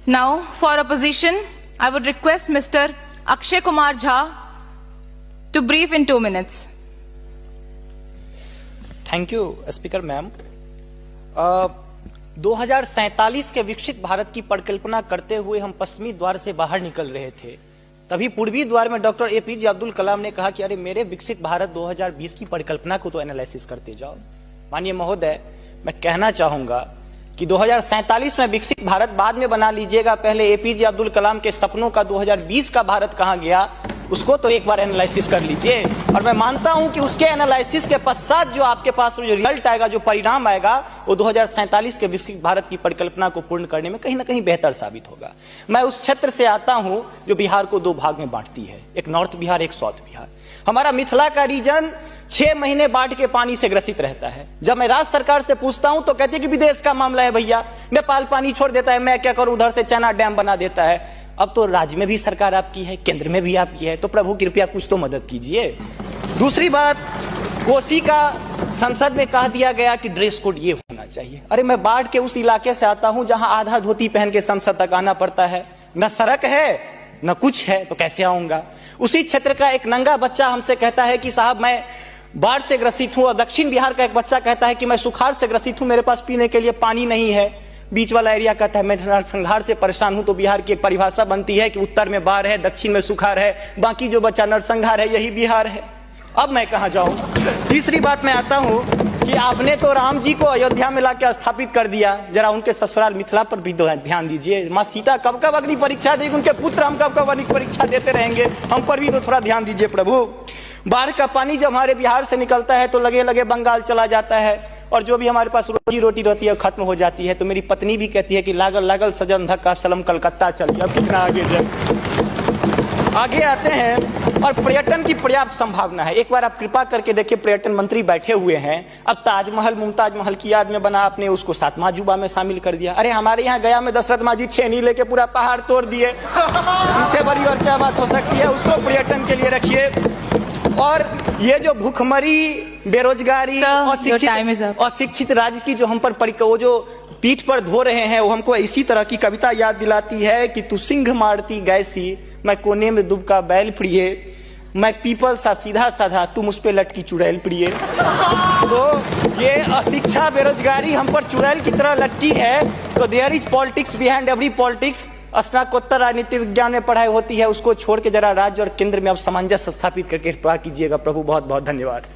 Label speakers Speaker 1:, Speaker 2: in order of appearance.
Speaker 1: Now, for opposition, I would request Mr. Akshay Kumar Jha to brief in 2 minutes.
Speaker 2: Thank you speaker ma'am. 2047 के विकसित भारत की परिकल्पना करते हुए हम पश्चिमी द्वार से बाहर निकल रहे थे, तभी पूर्वी द्वार में डॉक्टर एपीजे अब्दुल कलाम ने कहा कि अरे मेरे विकसित भारत 2020 की परिकल्पना को तो एनालिसिस करते जाओ। माननीय महोदय, मैं कहना चाहूंगा कि 2047 में विकसित भारत बाद में बना लीजिएगा, पहले एपीजे अब्दुल कलाम के सपनों का 2020 का भारत कहां गया उसको तो एक बार एनालिसिस कर लीजिए। और मैं मानता हूं कि उसके एनालिसिस के पश्चात जो आपके पास जो रिजल्ट आएगा, जो परिणाम आएगा, वो 2047 के विकसित भारत की परिकल्पना को पूर्ण करने में कहीं ना कहीं बेहतर साबित होगा। मैं उस क्षेत्र से आता हूं जो बिहार को 2 भाग में बांटती है, एक नॉर्थ बिहार, एक साउथ बिहार। हमारा मिथिला का रीजन 6 महीने बाढ़ के पानी से ग्रसित रहता है। जब मैं राज्य सरकार से पूछता हूं तो कहती है कि विदेश का मामला है भैया, नेपाल पानी छोड़ देता है, मैं क्या करूं, उधर से चैना डैम बना देता है। अब तो राज्य में भी सरकार आपकी है, केंद्र में भी आपकी है, तो प्रभु कृपया कुछ तो मदद कीजिए। दूसरी बात, कोसी का संसद में कह दिया गया कि ड्रेस कोड ये होना चाहिए। अरे मैं बाढ़ के उस इलाके से आता हूं जहां आधा धोती पहन के संसद तक आना पड़ता है, न सड़क है न कुछ है, तो कैसे आऊंगा। उसी क्षेत्र का एक नंगा बच्चा हमसे कहता है कि साहब मैं बाढ़ से ग्रसित हूं, और दक्षिण बिहार का एक बच्चा कहता है कि मैं सुखाड़ से ग्रसित हूं, मेरे पास पीने के लिए पानी नहीं है। बीच वाला एरिया कहता है मैं नरसंहार से परेशान हूं। तो बिहार की एक परिभाषा बनती है कि उत्तर में बाढ़ है, दक्षिण में सुखाड़ है, बाकी जो बचा नरसंहार है, यही बिहार है। अब मैं कहां जाऊं। तीसरी बात मैं आता हूं कि आपने तो राम जी को अयोध्या में लाकर स्थापित कर दिया, जरा उनके ससुराल मिथिला पर भी ध्यान दीजिए। माँ सीता कब कब अग्नि परीक्षा देगी, उनके पुत्र हम कब कब अग्नि परीक्षा देते रहेंगे, हम पर भी तो थोड़ा ध्यान दीजिए प्रभु। बाढ़ का पानी जब हमारे बिहार से निकलता है तो लगे लगे बंगाल चला जाता है, और जो भी हमारे पास रोजी रोटी रहती है खत्म हो जाती है। तो मेरी पत्नी भी कहती है कि लागल लागल सजन धक्का सलम कलकत्ता चलिए। अब कितना आगे जाए। आगे आते हैं, और पर्यटन की पर्याप्त संभावना है। एक बार आप कृपा करके देखिए, पर्यटन मंत्री बैठे हुए हैं, अब ताजमहल मुमताज महल की याद में बना, आपने उसको 7वां अजूबा में शामिल कर दिया। अरे हमारे यहाँ गया में दशरथ मांझी छेनी लेके पूरा पहाड़ तोड़ दिए, इससे बड़ी और क्या बात हो सकती है। उसको पर्यटन के लिए रखिए। और ये जो भूखमरी, बेरोजगारी, अशिक्षित राज्य की जो हम पर वो जो पीठ पर धो रहे हैं, वो हमको इसी तरह की कविता याद दिलाती है कि तू सिंह मारती गैसी, मैं कोने में दुबका बैल प्रिय, मैं पीपल सा सीधा साधा, तुम उस पे लटकी चुड़ैल प्रिय। तो ये अशिक्षा, बेरोजगारी हम पर चुड़ैल की तरह लटकी है। तो there is politics behind every politics. स्नातकोत्तर राजनीति विज्ञान में पढ़ाई होती है, उसको छोड़ के जरा राज्य और केंद्र में अब सामंजस्य स्थापित करके कृपा कीजिएगा प्रभु। बहुत बहुत धन्यवाद।